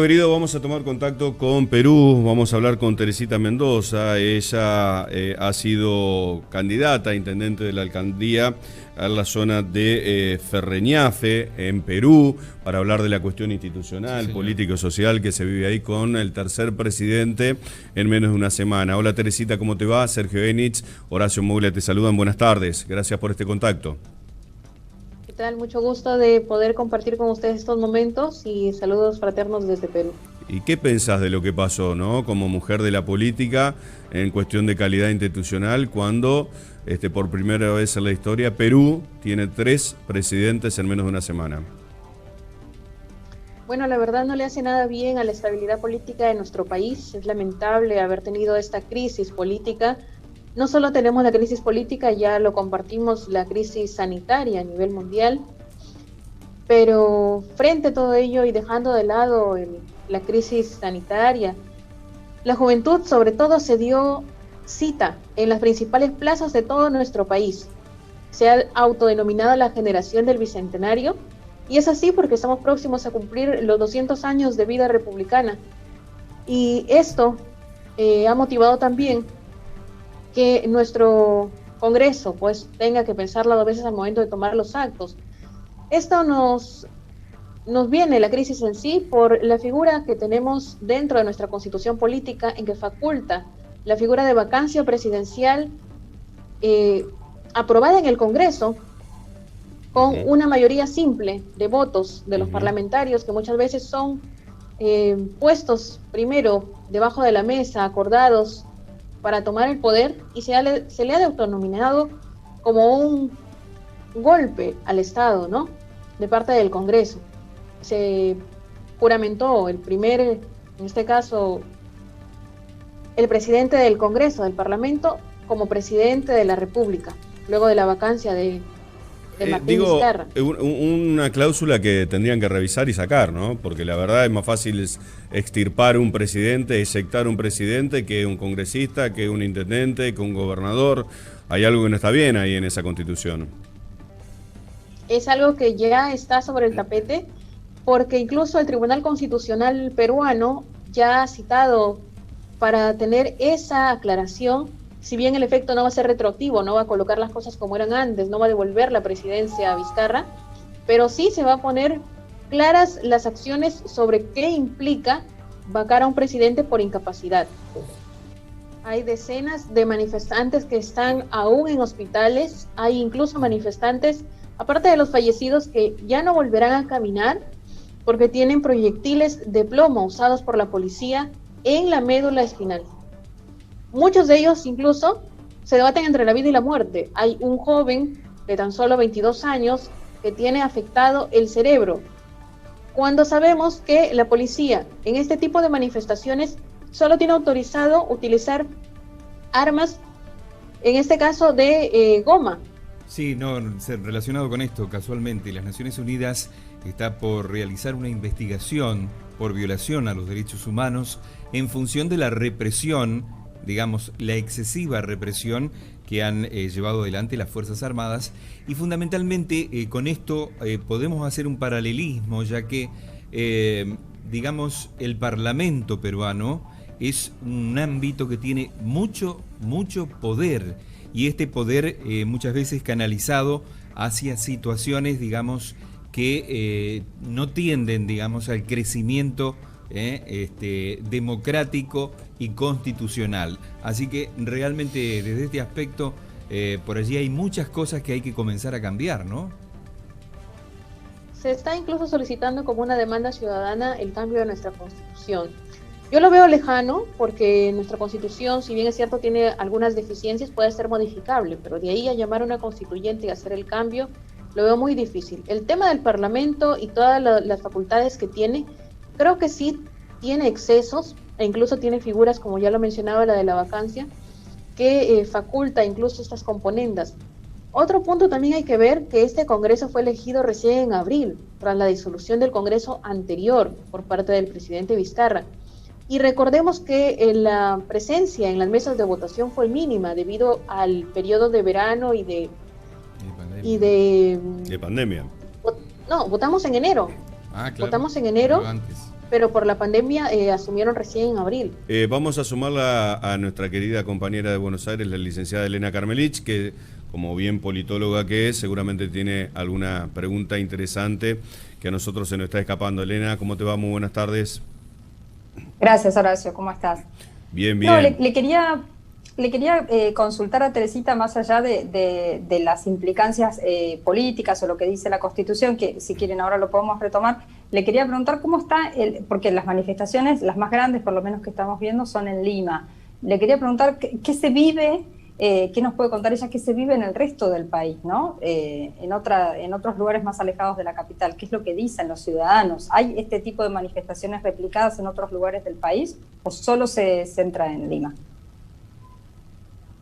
Querido, vamos a tomar contacto con Perú, vamos a hablar con Teresita Mendoza. Ella ha sido candidata a intendente de la alcaldía a la zona de Ferreñafe, en Perú, para hablar de la cuestión institucional, Sí, político-social que se vive ahí con el tercer presidente en menos de una semana. Hola Teresita, ¿cómo te va? Sergio Enich, Horacio Moglia te saludan, buenas tardes, gracias por este contacto. ¿Qué tal? Mucho gusto de poder compartir con ustedes estos momentos y saludos fraternos desde Perú. ¿Y qué pensás de lo que pasó, no? Como mujer de la política, en cuestión de calidad institucional, cuando por primera vez en la historia Perú tiene 3 presidentes en menos de una semana? Bueno, la verdad no le hace nada bien a la estabilidad política de nuestro país. Es lamentable haber tenido esta crisis política. No solo tenemos la crisis política, ya lo compartimos, la crisis sanitaria a nivel mundial, pero frente a todo ello y dejando de lado la crisis sanitaria, la juventud sobre todo se dio cita en las principales plazas de todo nuestro país. Se ha autodenominado la generación del Bicentenario, y es así porque estamos próximos a cumplir los 200 años de vida republicana. Y esto ha motivado también que nuestro Congreso pues tenga que pensarlo 2 veces al momento de tomar los actos. Esto nos viene la crisis en sí por la figura que tenemos dentro de nuestra constitución política en que faculta la figura de vacancia presidencial aprobada en el Congreso con una mayoría simple de votos de los parlamentarios, que muchas veces son puestos primero debajo de la mesa, acordados para tomar el poder, y se le ha autonominado como un golpe al Estado, ¿no? De parte del Congreso. Se juramentó en este caso, el presidente del Congreso, del Parlamento, como presidente de la República, luego de la vacancia de Martín Vizcarra. Una cláusula que tendrían que revisar y sacar, ¿no? Porque la verdad es más fácil extirpar un presidente, exectar un presidente, que un congresista, que un intendente, que un gobernador. Hay algo que no está bien ahí en esa constitución. Es algo que ya está sobre el tapete, porque incluso el Tribunal Constitucional peruano ya ha citado para tener esa aclaración. Si bien el efecto no va a ser retroactivo, no va a colocar las cosas como eran antes, no va a devolver la presidencia a Vizcarra, pero sí se va a poner claras las acciones sobre qué implica vacar a un presidente por incapacidad. Hay decenas de manifestantes que están aún en hospitales, hay incluso manifestantes, aparte de los fallecidos, que ya no volverán a caminar porque tienen proyectiles de plomo usados por la policía en la médula espinal. Muchos de ellos incluso se debaten entre la vida y la muerte. Hay un joven de tan solo 22 años que tiene afectado el cerebro, cuando sabemos que la policía en este tipo de manifestaciones solo tiene autorizado utilizar armas, en este caso de goma. Sí, no, relacionado con esto, casualmente, las Naciones Unidas está por realizar una investigación por violación a los derechos humanos en función de la represión, digamos, la excesiva represión que han llevado adelante las Fuerzas Armadas, y fundamentalmente con esto podemos hacer un paralelismo, ya que, digamos, el Parlamento peruano es un ámbito que tiene mucho poder, y este poder muchas veces canalizado hacia situaciones, digamos, que no tienden, digamos, al crecimiento democrático y constitucional. Así que realmente desde este aspecto por allí hay muchas cosas que hay que comenzar a cambiar, ¿no? Se está incluso solicitando como una demanda ciudadana el cambio de nuestra constitución. Yo lo veo lejano porque nuestra constitución, si bien es cierto tiene algunas deficiencias, puede ser modificable, pero de ahí a llamar a una constituyente y hacer el cambio, lo veo muy difícil. El tema del Parlamento y todas las facultades que tiene, creo que sí tiene excesos, e incluso tiene figuras, como ya lo mencionaba, la de la vacancia, que faculta incluso estas componendas. Otro punto también hay que ver que este Congreso fue elegido recién en abril, tras la disolución del Congreso anterior por parte del presidente Vizcarra. Y recordemos que la presencia en las mesas de votación fue mínima debido al periodo de verano y de pandemia. No, votamos en enero. Ah, claro. Votamos en enero. Antes. pero por la pandemia asumieron recién en abril. Vamos a sumarla a nuestra querida compañera de Buenos Aires, la licenciada Elena Carmelich, que como bien politóloga que es, seguramente tiene alguna pregunta interesante que a nosotros se nos está escapando. Elena, ¿cómo te va? Muy buenas tardes. Gracias, Horacio. ¿Cómo estás? Bien, bien. No, le quería consultar a Teresita más allá de las implicancias políticas o lo que dice la Constitución, que si quieren ahora lo podemos retomar. Le quería preguntar cómo está, porque las manifestaciones, las más grandes por lo menos que estamos viendo, son en Lima. Le quería preguntar qué se vive, qué nos puede contar ella, qué se vive en el resto del país, ¿no? En otros lugares más alejados de la capital. ¿Qué es lo que dicen los ciudadanos? ¿Hay este tipo de manifestaciones replicadas en otros lugares del país o solo se centra en Lima?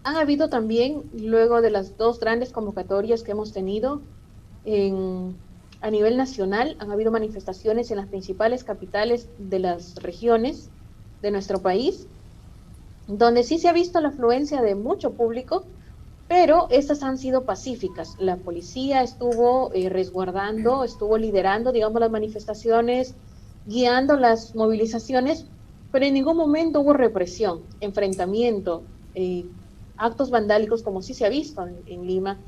Han habido también, luego de las dos grandes convocatorias que hemos tenido a nivel nacional, han habido manifestaciones en las principales capitales de las regiones de nuestro país, donde sí se ha visto la afluencia de mucho público, pero estas han sido pacíficas. La policía estuvo resguardando, estuvo liderando, digamos, las manifestaciones, guiando las movilizaciones, pero en ningún momento hubo represión, enfrentamiento, actos vandálicos como sí se ha visto en Lima.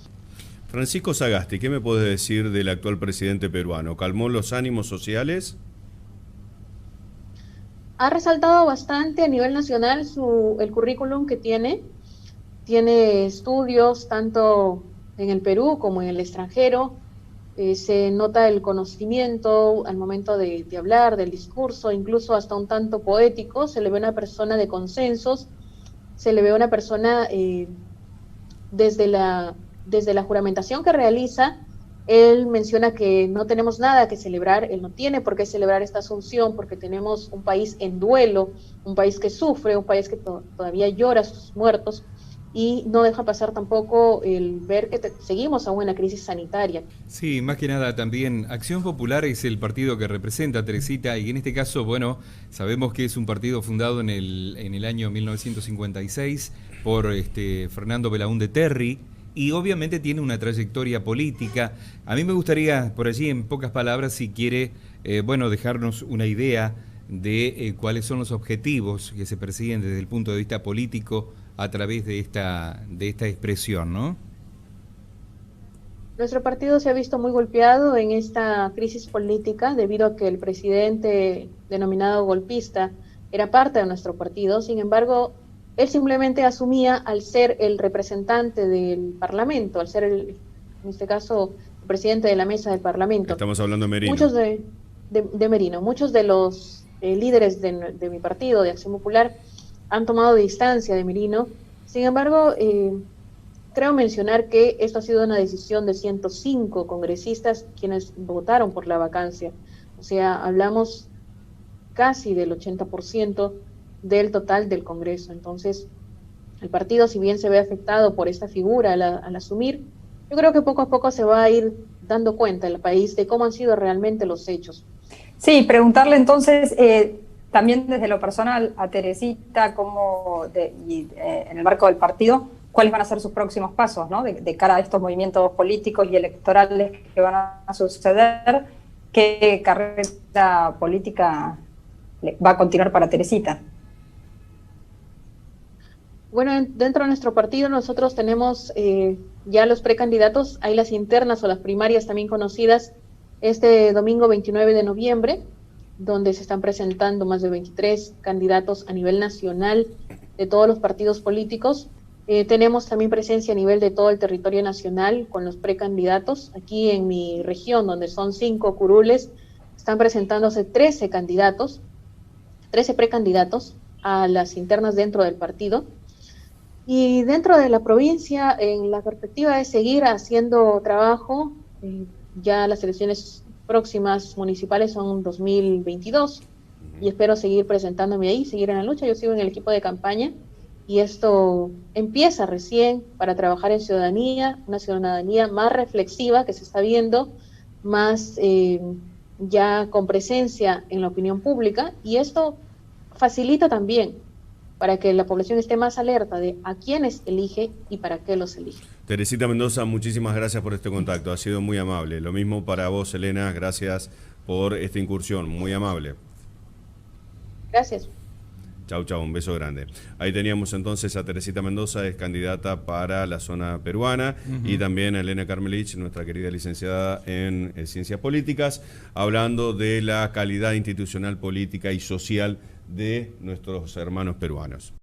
Francisco Sagasti, ¿qué me puedes decir del actual presidente peruano? ¿Calmó los ánimos sociales? Ha resaltado bastante a nivel nacional el currículum que tiene estudios tanto en el Perú como en el extranjero, se nota el conocimiento al momento de hablar, del discurso, incluso hasta un tanto poético, se le ve una persona de consensos, se le ve una persona desde la juramentación que realiza. Él menciona que no tenemos nada que celebrar, él no tiene por qué celebrar esta asunción porque tenemos un país en duelo, un país que sufre, un país que todavía llora a sus muertos y no deja pasar tampoco el ver que seguimos aún en la crisis sanitaria. Sí, más que nada también Acción Popular es el partido que representa a Teresita y en este caso, bueno, sabemos que es un partido fundado en el año 1956 por Fernando Belaúnde Terry, y obviamente tiene una trayectoria política. A mí me gustaría, por allí, en pocas palabras, si quiere, dejarnos una idea de cuáles son los objetivos que se persiguen desde el punto de vista político a través de esta expresión, ¿no? Nuestro partido se ha visto muy golpeado en esta crisis política debido a que el presidente denominado golpista era parte de nuestro partido. Sin embargo, él simplemente asumía al ser el representante del Parlamento, al ser, en este caso, el presidente de la mesa del Parlamento. Estamos hablando de Merino. Muchos de Merino. Muchos de los líderes de mi partido, de Acción Popular, han tomado distancia de Merino. Sin embargo, creo mencionar que esto ha sido una decisión de 105 congresistas quienes votaron por la vacancia. O sea, hablamos casi del 80% del total del Congreso. Entonces, el partido, si bien se ve afectado por esta figura al asumir, yo creo que poco a poco se va a ir dando cuenta el país de cómo han sido realmente los hechos. Sí, preguntarle entonces, también desde lo personal, a Teresita, en el marco del partido, cuáles van a ser sus próximos pasos, ¿no? De cara a estos movimientos políticos y electorales que van a suceder, ¿qué carrera política va a continuar para Teresita? Bueno, dentro de nuestro partido nosotros tenemos ya los precandidatos, hay las internas o las primarias también conocidas, este domingo 29 de noviembre, donde se están presentando más de 23 candidatos a nivel nacional de todos los partidos políticos. Tenemos también presencia a nivel de todo el territorio nacional con los precandidatos. Aquí en mi región, donde son 5 curules, están presentándose 13 precandidatos a las internas dentro del partido. Y dentro de la provincia, en la perspectiva es seguir haciendo trabajo. Ya las elecciones próximas municipales son 2022 y espero seguir presentándome ahí, seguir en la lucha. Yo sigo en el equipo de campaña y esto empieza recién para trabajar en ciudadanía, una ciudadanía más reflexiva que se está viendo, más ya con presencia en la opinión pública, y esto facilita también para que la población esté más alerta de a quiénes elige y para qué los elige. Teresita Mendoza, muchísimas gracias por este contacto, ha sido muy amable. Lo mismo para vos, Elena, gracias por esta incursión, muy amable. Gracias. Chau, chau, un beso grande. Ahí teníamos entonces a Teresita Mendoza, es candidata para la zona peruana, y también a Elena Carmelich, nuestra querida licenciada en Ciencias Políticas, hablando de la calidad institucional, política y social de nuestros hermanos peruanos.